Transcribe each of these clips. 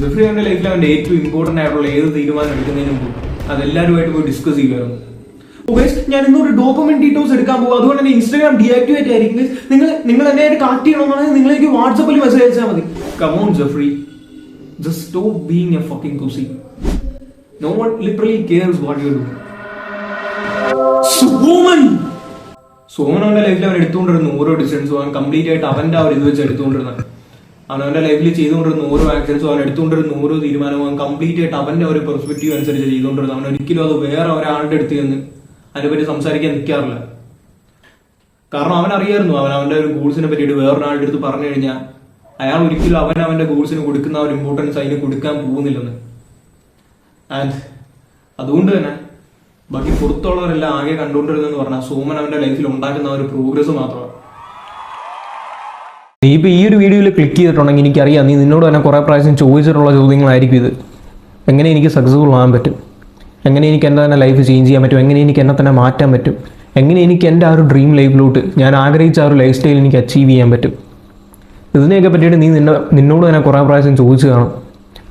Jeffrey അവന്റെ ലൈഫിൽ അവന്റെ ഏറ്റവും ഇമ്പോർട്ടന്റ് ആയിട്ടുള്ള ഏത് തീരുമാനം എടുക്കുന്നതിന് മുമ്പ് അതെല്ലാവരുമായിട്ട് പോയി ഡിസ്കസ് ചെയ്യുമായിരുന്നു. ഞാൻ ഇന്നൊരു ഡോക്യുമെന്റ് ഡീറ്റെയിൽസ് എടുക്കാൻ പോകും, അതുകൊണ്ട് തന്നെ ഇൻസ്റ്റാഗ്രാം ഡീആക്ടിവേറ്റ് ആയിരിക്കും. നിങ്ങൾ എന്നെ ആയിട്ട് കണക്ട് ചെയ്യണമെന്നാണെങ്കിൽ നിങ്ങൾ എനിക്ക് വാട്സാപ്പിൽ മെസ്സേജ് അയച്ചാൽ മതി. Come on Jeffrey, just stop being a fucking pussy. No one literally cares what you do. Soman അവന്റെ ലൈഫിൽ അവൻ എടുത്തുകൊണ്ടിരുന്ന ഓരോ ഡിസിഷൻസും അവൻ കംപ്ലീറ്റ് ആയിട്ട് അവന്റെ ഇത് വെച്ച് എടുത്തുകൊണ്ടിരുന്നത്. അവന്റെ ലൈഫിൽ ചെയ്തുകൊണ്ടിരുന്ന ഓരോ ആക്ഷൻസും അവൻ എടുത്തുകൊണ്ടിരുന്ന ഓരോ തീരുമാനവും അവൻ കംപ്ലീറ്റ് ആയിട്ട് അവന്റെ ഒരു പെർസ്പെക്റ്റീവ് അനുസരിച്ച് ചെയ്തുകൊണ്ടിരുന്നത്. അവൻ ഒരിക്കലും അത് വേറെ ഒരാളുടെ അടുത്ത് ചെന്ന് അതിനെപ്പറ്റി സംസാരിക്കാൻ നിൽക്കാറില്ല. കാരണം അവൻ അറിയായിരുന്നു അവന്റെ ഒരു ഗോൾസിനെ പറ്റിയിട്ട് വേറൊരാളുടെ അടുത്ത് പറഞ്ഞു കഴിഞ്ഞാൽ അയാൾ ഒരിക്കലും അവന്റെ ഗോൾസിന് കൊടുക്കുന്ന ഒരു ഇമ്പോർട്ടൻസ് അതിന് കൊടുക്കാൻ പോകുന്നില്ലെന്ന്. ആൻഡ് അതുകൊണ്ട് തന്നെ ബാക്കി പുറത്തുള്ളവരെല്ലാം ആകെ കണ്ടുകൊണ്ടിരുന്നെന്ന് പറഞ്ഞാൽ സോമൻ അവന്റെ ലൈഫിൽ ഉണ്ടാക്കുന്ന ഒരു പ്രോഗ്രസ് മാത്രമാണ്. നീ ഇപ്പൊ ഈ ഒരു വീഡിയോയിൽ ക്ലിക്ക് ചെയ്തിട്ടുണ്ടെങ്കിൽ എനിക്കറിയാം നീ നിന്നോട് തന്നെ കുറെ പ്രാവശ്യം ചോദിച്ചിട്ടുള്ള ചോദ്യങ്ങളായിരിക്കും ഇത്. എങ്ങനെ എനിക്ക് സക്സസ്ഫുൾ ആകാൻ പറ്റും, എങ്ങനെ എനിക്ക് എൻ്റെ തന്നെ ലൈഫ് ചേഞ്ച് ചെയ്യാൻ പറ്റും, എങ്ങനെ എനിക്ക് എന്നെ തന്നെ മാറ്റാൻ പറ്റും, എങ്ങനെ എനിക്ക് എൻ്റെ ആ ഒരു ഡ്രീം ലൈഫിലോട്ട് ഞാൻ ആഗ്രഹിച്ച ആ ഒരു ലൈഫ് സ്റ്റൈൽ എനിക്ക് അച്ചീവ് ചെയ്യാൻ പറ്റും. ഇതിനെയൊക്കെ പറ്റിയിട്ട് നീ നിന്നോട് തന്നെ കുറേ പ്രാവശ്യം ചോദിച്ചു കാണും,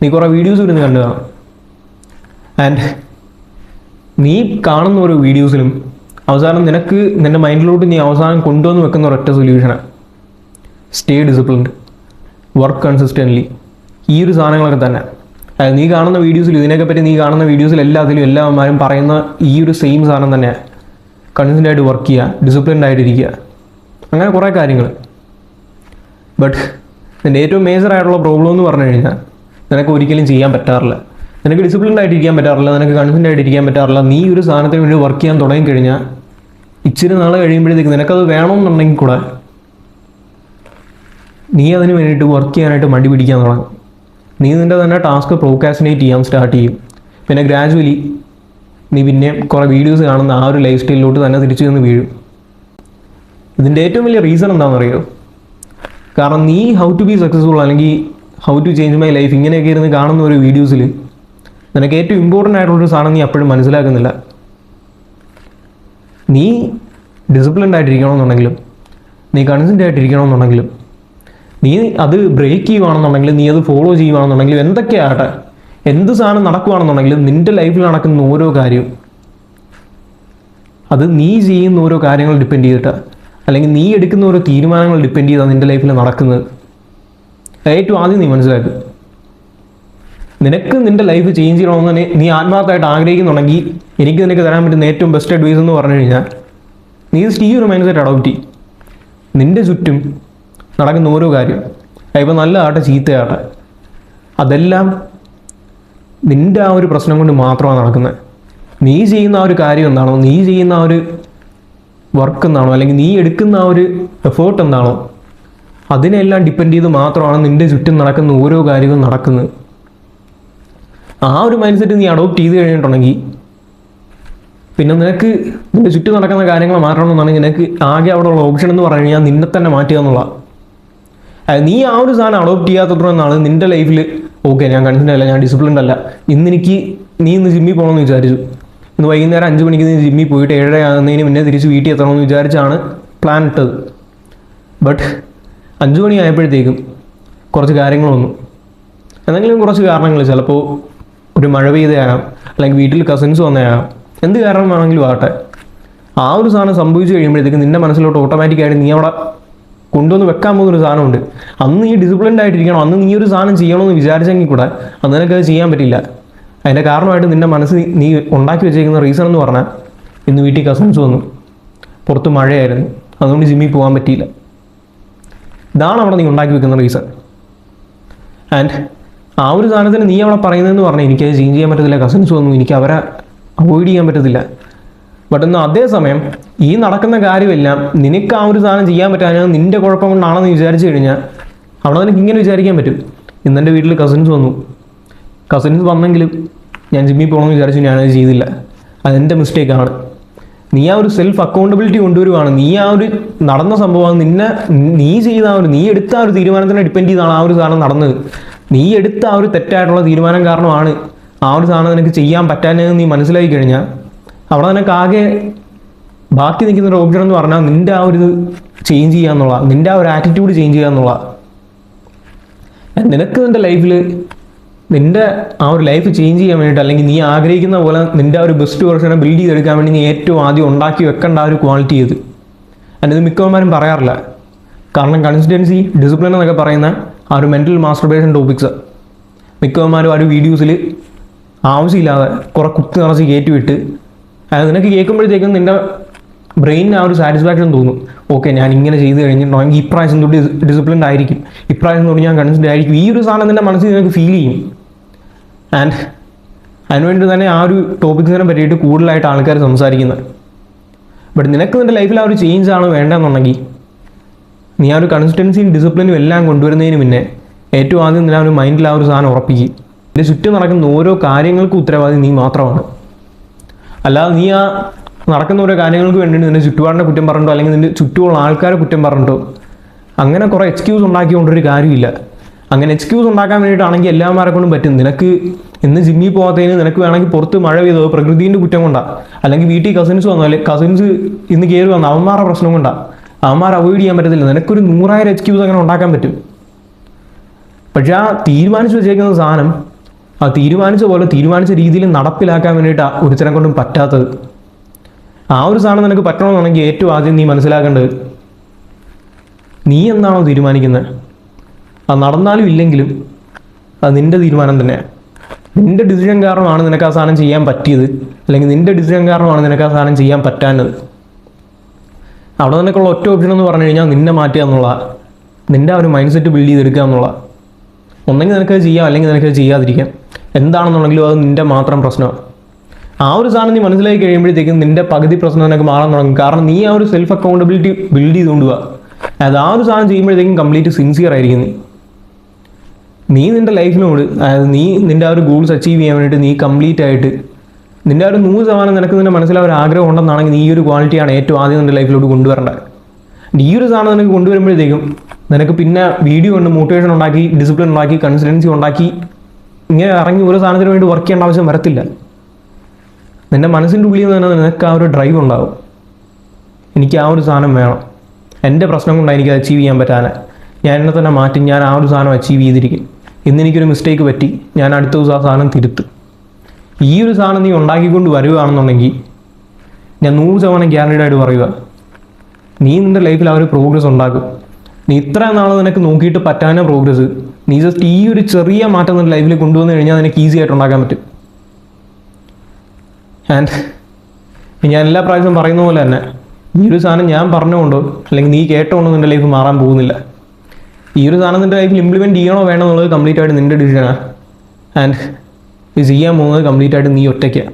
നീ കുറേ വീഡിയോസ് ഇരുന്ന് കണ്ടു കാണും. ആൻഡ് നീ കാണുന്ന ഓരോ വീഡിയോസിലും അവസാനം നിനക്ക് നിൻ്റെ മൈൻഡിലോട്ട് നീ അവസാനം കൊണ്ടുവന്ന് വെക്കുന്ന ഒരൊറ്റ സൊല്യൂഷനാണ് സ്റ്റേ ഡിസിപ്ലിൻഡ്, വർക്ക് കൺസിസ്റ്റൻ്റ്ലി. ഈ ഒരു സാധനങ്ങളൊക്കെ തന്നെ നീ കാണുന്ന വീഡിയോസിൽ ഇതിനെയൊക്കെ പറ്റി നീ കാണുന്ന വീഡിയോസിൽ എല്ലാവരും പറയുന്ന ഈ ഒരു സെയിം സാധനം തന്നെയാണ്. കൺസിസ്റ്റൻ്റ് ആയിട്ട് വർക്ക് ചെയ്യുക, ഡിസിപ്ലിൻഡ് ആയിട്ടിരിക്കുക, അങ്ങനെ കുറേ കാര്യങ്ങൾ. ബട്ട് നിൻ്റെ ഏറ്റവും മേജറായിട്ടുള്ള പ്രോബ്ലം എന്ന് പറഞ്ഞു കഴിഞ്ഞാൽ നിനക്ക് ഒരിക്കലും ചെയ്യാൻ പറ്റാറില്ല, നിനക്ക് ഡിസിപ്ലിൻഡ് ആയിട്ട് ഇരിക്കാൻ പറ്റാറില്ല, നിനക്ക് കൺസിസ്റ്റൻ്റ് ആയിട്ട് ഇരിക്കാൻ പറ്റാറില്ല. നീ ഒരു സാധനത്തിന് വേണ്ടി വർക്ക് ചെയ്യാൻ തുടങ്ങിക്കഴിഞ്ഞാൽ ഇച്ചിരി നാൾ കഴിയുമ്പോഴത്തേക്ക് നിനക്കത് വേണമെന്നുണ്ടെങ്കിൽ കൂടെ നീ അതിന് വേണ്ടിയിട്ട് വർക്ക് ചെയ്യാനായിട്ട് മടി പിടിക്കാൻ തുടങ്ങും. നീ നിൻ്റെ തന്നെ ടാസ്ക് പ്രോക്കാസിനേറ്റ് ചെയ്യാൻ സ്റ്റാർട്ട് ചെയ്യും. പിന്നെ ഗ്രാജുവലി നീ പിന്നെ കുറേ വീഡിയോസ് കാണുന്ന ആ ഒരു ലൈഫ് സ്റ്റൈലിലോട്ട് തന്നെ തിരിച്ചു നിന്ന് വീഴും. ഇതിൻ്റെ ഏറ്റവും വലിയ റീസൺ എന്താണെന്നറിയോ? കാരണം നീ ഹൗ ടു ബി സക്സസ്ഫുൾ അല്ലെങ്കിൽ how to change my life ഇങ്ങനെയൊക്കെ ഇരുന്ന് കാണുന്ന ഒരു വീഡിയോസിൽ നിനക്ക് ഏറ്റവും ഇമ്പോർട്ടൻ്റ് ആയിട്ടുള്ളൊരു സാധനം നീ അപ്പോഴും മനസ്സിലാക്കുന്നില്ല. നീ ഡിസിപ്ലിൻഡ് ആയിട്ടിരിക്കണമെന്നുണ്ടെങ്കിലും നീ കൺസിസ്റ്റൻ്റ് ആയിട്ടിരിക്കണമെന്നുണ്ടെങ്കിലും നീ അത് ബ്രേക്ക് ചെയ്യുകയാണെന്നുണ്ടെങ്കിലും നീ അത് ഫോളോ ചെയ്യുകയാണെന്നുണ്ടെങ്കിലും എന്തൊക്കെയാകട്ടെ, എന്ത് സാധനം നടക്കുകയാണെന്നുണ്ടെങ്കിലും നിൻ്റെ ലൈഫിൽ നടക്കുന്ന ഓരോ കാര്യവും അത് നീ ചെയ്യുന്ന ഓരോ കാര്യങ്ങൾ ഡിപ്പെൻഡ് ചെയ്തിട്ടാണ്, അല്ലെങ്കിൽ നീ എടുക്കുന്ന ഓരോ തീരുമാനങ്ങൾ ഡിപ്പെൻഡ് ചെയ്താണ് നിൻ്റെ ലൈഫിൽ നടക്കുന്നത്. ഏറ്റവും ആദ്യം നീ മനസ്സിലാക്കുക, നിനക്ക് നിൻ്റെ ലൈഫ് ചേഞ്ച് ചെയ്യണമെന്ന് നീ ആത്മാർത്ഥമായിട്ട് ആഗ്രഹിക്കുന്നുണ്ടെങ്കിൽ എനിക്ക് നിനക്ക് തരാൻ പറ്റുന്ന ഏറ്റവും ബെസ്റ്റ് അഡ്വൈസ് എന്ന് പറഞ്ഞു കഴിഞ്ഞാൽ നീ ഈ ഒരു മൈൻഡ് സെറ്റ് അഡോപ്റ്റ് ചെയ്യും. നിൻ്റെ ചുറ്റും നടക്കുന്ന ഓരോ കാര്യം, ഇപ്പം നല്ല ആട്ടെ ചീത്തയാട്ടെ, അതെല്ലാം നിൻ്റെ ആ ഒരു പ്രശ്നം കൊണ്ട് മാത്രമാണ് നടക്കുന്നത്. നീ ചെയ്യുന്ന ആ ഒരു കാര്യം എന്താണോ, നീ ചെയ്യുന്ന ആ ഒരു വർക്ക് എന്താണോ, അല്ലെങ്കിൽ നീ എടുക്കുന്ന ആ ഒരു എഫേർട്ട് എന്താണോ, അതിനെല്ലാം ഡിപ്പെൻഡ് ചെയ്ത് മാത്രമാണ് നിൻ്റെ ചുറ്റും നടക്കുന്ന ഓരോ കാര്യവും നടക്കുന്നത്. ആ ഒരു മൈൻഡ് സെറ്റ് നീ അഡോപ്റ്റ് ചെയ്ത് കഴിഞ്ഞിട്ടുണ്ടെങ്കിൽ പിന്നെ നിനക്ക് നിൻ്റെ ചുറ്റും നടക്കുന്ന കാര്യങ്ങൾ മാറ്റണമെന്നുണ്ടെങ്കിൽ നിനക്ക് ആകെ അവിടെ ഉള്ള ഓപ്ഷൻ എന്ന് പറഞ്ഞു കഴിഞ്ഞാൽ നിന്നെ തന്നെ മാറ്റുക എന്നുള്ളതാണ്. നീ ആ ഒരു സാധനം അഡോപ്റ്റ് ചെയ്യാത്തപ്പോഴെന്നാണ് നിൻ്റെ ലൈഫിൽ ഓക്കെ ഞാൻ കൺസിസ്റ്റൻ്റ് അല്ല, ഞാൻ ഡിസിപ്ലിൻഡ് അല്ല, നീ ഇന്ന് ജിമ്മിൽ പോകണമെന്ന് വിചാരിച്ചു, ഇന്ന് വൈകുന്നേരം 5 മണിക്ക് നീ ജിമ്മിൽ പോയിട്ട് 7:30 ആകുന്നതിന് മുന്നേ തിരിച്ച് വീട്ടിൽ എത്തണമെന്ന് വിചാരിച്ചാണ് പ്ലാൻ ഇട്ടത്. ബട്ട് 5 മണി ആയപ്പോഴത്തേക്കും കുറച്ച് കാര്യങ്ങൾ വന്നു. എന്തെങ്കിലും കുറച്ച് കാരണങ്ങൾ, ചിലപ്പോൾ ഒരു മഴ പെയ്തയാകാം, അല്ലെങ്കിൽ വീട്ടിൽ കസിൻസ് വന്നയാകാം, എന്ത് കാരണം വേണമെങ്കിലും ആകട്ടെ, ആ ഒരു സാധനം സംഭവിച്ചു കഴിയുമ്പോഴത്തേക്കും നിൻ്റെ മനസ്സിലോട്ട് ഓട്ടോമാറ്റിക്കായിട്ട് നീ അവിടെ കൊണ്ടുവന്ന് വെക്കാൻ പോകുന്നൊരു സാധനമുണ്ട്. അന്ന് നീ ഡിസിപ്ലിൻഡ് ആയിട്ടിരിക്കണം, അന്ന് നീ ഒരു സാധനം ചെയ്യണമെന്ന് വിചാരിച്ചെങ്കിൽ കൂടെ അന്ന് നിനക്കത് ചെയ്യാൻ പറ്റില്ല. അതിൻ്റെ കാരണമായിട്ട് നിൻ്റെ മനസ്സ് നീ ഉണ്ടാക്കി വെച്ചേക്കുന്ന റീസൺ എന്ന് പറഞ്ഞാൽ ഇന്ന് വീട്ടിൽ കസിൻസ് വന്നു, പുറത്ത് മഴയായിരുന്നു, അതുകൊണ്ട് ജിമ്മിൽ പോകാൻ പറ്റിയില്ല. ഇതാണ് അവിടെ നീ ഉണ്ടാക്കി വെക്കുന്ന റീസൺ. ആൻഡ് ആ ഒരു സാധനത്തിന് നീ അവിടെ പറയുന്നതെന്ന് പറഞ്ഞാൽ എനിക്കത് ചേഞ്ച് ചെയ്യാൻ പറ്റത്തില്ല, കസിൻസ് വന്നു, എനിക്ക് അവരെ അവോയ്ഡ് ചെയ്യാൻ പറ്റത്തില്ല. ബട്ട് എന്നാൽ അതേസമയം ഈ നടക്കുന്ന കാര്യമെല്ലാം നിനക്ക് ആ ഒരു സാധനം ചെയ്യാൻ പറ്റാഞ്ഞത് നിൻ്റെ കുഴപ്പം കൊണ്ടാണെന്ന് വിചാരിച്ചു കഴിഞ്ഞാൽ അവിടെ നിനക്ക് ഇങ്ങനെ വിചാരിക്കാൻ പറ്റും, ഇന്നെൻ്റെ വീട്ടിൽ കസിൻസ് വന്നു, കസിൻസ് വന്നെങ്കിലും ഞാൻ ജിമ്മിൽ പോകണമെന്ന് വിചാരിച്ചു, ഞാനത് ചെയ്തില്ല, അതെൻ്റെ മിസ്റ്റേക്കാണ്. നീ ആ ഒരു സെൽഫ് അക്കൗണ്ടബിലിറ്റി കൊണ്ടുവരുവാണ്. നീ ആ ഒരു നടന്ന സംഭവം നീ ചെയ്ത നീ എടുത്ത ആ ഒരു തീരുമാനത്തിനെ ഡിപ്പെൻഡ് ചെയ്താണ് ആ ഒരു സാധനം നടന്നത്. നീ എടുത്ത ആ ഒരു തെറ്റായിട്ടുള്ള തീരുമാനം കാരണമാണ് ആ ഒരു സാധനം നിനക്ക് ചെയ്യാൻ പറ്റാഞ്ഞതെന്ന് നീ മനസ്സിലാക്കി കഴിഞ്ഞാൽ അവിടെ നിനക്ക് ആകെ ബാക്കി നിൽക്കുന്ന ഒരു ഓപ്ഷൻ എന്ന് പറഞ്ഞാൽ നിൻ്റെ ആ ഒരു ഇത് ചേഞ്ച് ചെയ്യുക എന്നുള്ള, നിൻ്റെ ആ ഒരു ആറ്റിറ്റ്യൂഡ് ചേഞ്ച് ചെയ്യുക എന്നുള്ള. നിനക്ക് നിൻ്റെ ലൈഫിൽ നിൻ്റെ ആ ഒരു ലൈഫ് ചേഞ്ച് ചെയ്യാൻ വേണ്ടിയിട്ട്, അല്ലെങ്കിൽ നീ ആഗ്രഹിക്കുന്ന പോലെ നിൻ്റെ ആ ഒരു ബെസ്റ്റ് വെർഷനെ ബിൽഡ് ചെയ്തെടുക്കാൻ വേണ്ടി നീ ഏറ്റവും ആദ്യം ഉണ്ടാക്കി വെക്കേണ്ട ആ ഒരു ക്വാളിറ്റി ഇത്. ഇത് മിക്കവന്മാരും പറയാറില്ല. കാരണം കൺസിസ്റ്റൻസി, ഡിസിപ്ലിൻ എന്നൊക്കെ പറയുന്ന ആ ഒരു മെൻ്റൽ മാസ്റ്റർബേഷൻ ടോപ്പിക്സ് മിക്കവന്മാരും ആ ഒരു വീഡിയോസിൽ ആവശ്യമില്ലാതെ കുറേ കുത്തി നിറച്ച് കയറ്റിവിട്ട് നിനക്ക് കേൾക്കുമ്പോഴത്തേക്കും നിൻ്റെ ബ്രെയിനിന് ആ ഒരു സാറ്റിസ്ഫാക്ഷൻ തോന്നും. ഓക്കെ, ഞാൻ ഇങ്ങനെ ചെയ്ത് കഴിഞ്ഞിട്ടുണ്ടെങ്കിൽ ഇപ്രാവശ്യം തൊട്ട് ഡിസിപ്ലിൻഡ് ആയിരിക്കും, ഇപ്രാവശ്യം തൊട്ട് ഞാൻ കൺസിസ്റ്റൻ്റ് ആയിരിക്കും. ഈ ഒരു സാധനം നിൻ്റെ മനസ്സിൽ നിനക്ക് ഫീൽ ചെയ്യും. ആൻഡ് അതിനുവേണ്ടി തന്നെ ആ ഒരു ടോപ്പിക്സിനെ പറ്റിയിട്ട് കൂടുതലായിട്ട് ആൾക്കാർ സംസാരിക്കുന്നത്. ബട്ട് നിനക്ക് നിൻ്റെ ലൈഫിൽ ആ ഒരു ചേഞ്ച് ആണ് വേണ്ടതെന്നുണ്ടെങ്കിൽ നീ ആ ഒരു കൺസിസ്റ്റൻസിയും ഡിസിപ്ലിനും എല്ലാം കൊണ്ടുവരുന്നതിന് മുന്നേ ഏറ്റവും ആദ്യം നിന്നെ ആ ഒരു മൈൻഡിൽ ആ ഒരു സാധനം ഉറപ്പിക്കും. നിൻ്റെ ചുറ്റും നടക്കുന്ന ഓരോ കാര്യങ്ങൾക്കും ഉത്തരവാദി നീ മാത്രമാണ്. അല്ലാതെ നീ ആ നടക്കുന്ന ഓരോ കാര്യങ്ങൾക്ക് വേണ്ടിയിട്ട് നിന്റെ ചുറ്റുപാടിനെ കുറ്റം പറഞ്ഞിട്ടോ അല്ലെങ്കിൽ നിന്റെ ചുറ്റുമുള്ള ആൾക്കാരെ കുറ്റം പറഞ്ഞിട്ടോ അങ്ങനെ കുറേ എക്സ്ക്യൂസ് ഉണ്ടാക്കിക്കൊണ്ടൊരു കാര്യമില്ല. അങ്ങനെ എക്സ്ക്യൂസ് ഉണ്ടാക്കാൻ വേണ്ടിയിട്ടാണെങ്കിൽ എല്ലാവരെ കൊണ്ടും പറ്റും. നിനക്ക് ഇന്ന് ജിമ്മിൽ പോകാത്തതിന് നിനക്ക് വേണമെങ്കിൽ പുറത്ത് മഴ പെയ്തോ പ്രകൃതിൻ്റെ കുറ്റം കൊണ്ടാണ്, അല്ലെങ്കിൽ വീട്ടിൽ കസിൻസ് വന്നാൽ കസിൻസ് ഇന്ന് കയറി വന്നു അവന്മാരുടെ പ്രശ്നം കൊണ്ടാണ്, അവന്മാരെ അവോയ്ഡ് ചെയ്യാൻ പറ്റത്തില്ല. നിനക്കൊരു 100,000 എക്സ്ക്യൂസ് അങ്ങനെ ഉണ്ടാക്കാൻ പറ്റും. പക്ഷെ ആ തീരുമാനിച്ച് വെച്ചേക്കുന്ന സാധനം ആ തീരുമാനിച്ച പോലെ തീരുമാനിച്ച രീതിയിൽ നടപ്പിലാക്കാൻ വേണ്ടിയിട്ടാണ് ഒരുത്തരം കൊണ്ടും പറ്റാത്തത്. ആ ഒരു സാധനം നിനക്ക് പറ്റണമെന്നുണ്ടെങ്കിൽ ഏറ്റവും ആദ്യം നീ മനസ്സിലാക്കേണ്ടത് നീ എന്താണോ തീരുമാനിക്കുന്നത് അത് നടന്നാലും ഇല്ലെങ്കിലും അത് നിൻ്റെ തീരുമാനം തന്നെയാണ്. നിൻ്റെ ഡിസിഷൻ കാരണമാണ് നിനക്ക് ആ സാധനം ചെയ്യാൻ പറ്റിയത്, അല്ലെങ്കിൽ നിൻ്റെ ഡിസിഷൻ കാരണമാണ് നിനക്ക് ആ സാധനം ചെയ്യാൻ പറ്റാഞ്ഞത്. അവിടെ നിനക്കുള്ള ഒറ്റ ഓപ്ഷൻ എന്ന് പറഞ്ഞു കഴിഞ്ഞാൽ നിന്നെ മാറ്റുക എന്നുള്ളതാണ്, നിൻ്റെ ആ ഒരു മൈൻഡ് സെറ്റ് ബിൽഡ് ചെയ്തെടുക്കുക എന്നുള്ളതാണ്. ഒന്നെങ്കിൽ നിനക്കത് ചെയ്യാം, അല്ലെങ്കിൽ നിനക്കത് ചെയ്യാതിരിക്കാം. എന്താണെന്നുണ്ടെങ്കിലും അത് നിൻ്റെ മാത്രം പ്രശ്നമാണ്. ആ ഒരു സാധനം നീ മനസ്സിലാക്കി കഴിയുമ്പോഴത്തേക്കും നിൻ്റെ പകുതി പ്രശ്നം നിനക്ക് മാറാൻ തുടങ്ങും. കാരണം നീ ആ ഒരു സെൽഫ് അക്കൗണ്ടബിലിറ്റി ബിൽഡ് ചെയ്തുകൊണ്ട് പോവുക. അതായത് ആ ഒരു സാധനം ചെയ്യുമ്പോഴത്തേക്കും കംപ്ലീറ്റ് സിൻസിയർ ആയിരിക്കും നീ നിൻ്റെ ലൈഫിനോട്. അതായത് നീ നിൻ്റെ ആ ഒരു ഗോൾസ് അച്ചീവ് ചെയ്യാൻ വേണ്ടിയിട്ട് നീ കംപ്ലീറ്റ് ആയിട്ട് നിൻ്റെ ആ ഒരു 100% നിനക്ക് നിൻ്റെ മനസ്സിൽ ഒരു ആഗ്രഹം ഉണ്ടെന്നാണെങ്കിൽ നീ ഈ ഒരു ക്വാളിറ്റിയാണ് ഏറ്റവും ആദ്യം നിൻ്റെ ലൈഫിലോട്ട് കൊണ്ടുവരേണ്ടത്. ഈ ഒരു സാധനം നിനക്ക് കൊണ്ടുവരുമ്പോഴത്തേക്കും നിനക്ക് പിന്നെ വീഡിയോ കൊണ്ട് മോട്ടിവേഷൻ ഉണ്ടാക്കി, ഡിസിപ്ലിൻ ഉണ്ടാക്കി, കൺസിസ്റ്റൻസി ഉണ്ടാക്കി ഇങ്ങനെ ഇറങ്ങി ഒരു സാധനത്തിന് വേണ്ടി വർക്ക് ചെയ്യേണ്ട ആവശ്യം വരത്തില്ല. നിൻ്റെ മനസ്സിൻ്റെ ഉള്ളിൽ നിന്ന് തന്നെ നിനക്ക് ആ ഒരു ഡ്രൈവ് ഉണ്ടാവും. എനിക്ക് ആ ഒരു സാധനം വേണം, എൻ്റെ പ്രശ്നം കൊണ്ടാണ് എനിക്ക് അച്ചീവ് ചെയ്യാൻ പറ്റാതെ, ഞാൻ എന്നെ തന്നെ മാറ്റി ഞാൻ ആ ഒരു സാധനം അച്ചീവ് ചെയ്തിരിക്കും. ഇന്നെനിക്കൊരു മിസ്റ്റേക്ക് പറ്റി, ഞാൻ അടുത്ത ദിവസം ആ സാധനം തിരുത്തും. ഈ ഒരു സാധനം നീ ഉണ്ടാക്കിക്കൊണ്ട് വരികയാണെന്നുണ്ടെങ്കിൽ ഞാൻ 100% ഗ്യാരണ്ടീഡ് ആയിട്ട് പറയുക, നീ നിൻ്റെ ലൈഫിൽ ആ ഒരു പ്രോഗ്രസ് ഉണ്ടാക്കും. നീ ഇത്ര നാൾ നിനക്ക് നോക്കിയിട്ട് പറ്റാന പ്രോഗ്രസ് നീ ജസ്റ്റ് ഈ ഒരു ചെറിയ മാറ്റം നിൻ്റെ ലൈഫിൽ കൊണ്ടുവന്നു കഴിഞ്ഞാൽ നിനക്ക് ഈസി ആയിട്ട് ഉണ്ടാക്കാൻ പറ്റും. ആൻഡ് ഞാൻ എല്ലാ പ്രാവശ്യവും പറയുന്ന പോലെ തന്നെ ഈ ഒരു സാധനം ഞാൻ പറഞ്ഞുകൊണ്ടോ അല്ലെങ്കിൽ നീ കേട്ടോണ്ടോ നിൻ്റെ ലൈഫ് മാറാൻ പോകുന്നില്ല. ഈ ഒരു സാധനം നിൻ്റെ ലൈഫിൽ ഇംപ്ലിമെൻറ്റ് ചെയ്യണോ വേണമെന്നുള്ളത് കംപ്ലീറ്റ് ആയിട്ട് നിൻ്റെ ഡിസിഷനാണ്. ആൻഡ് ഇത് ചെയ്യാൻ പോകുന്നത് കംപ്ലീറ്റ് ആയിട്ട് നീ ഒറ്റയ്ക്കാണ്.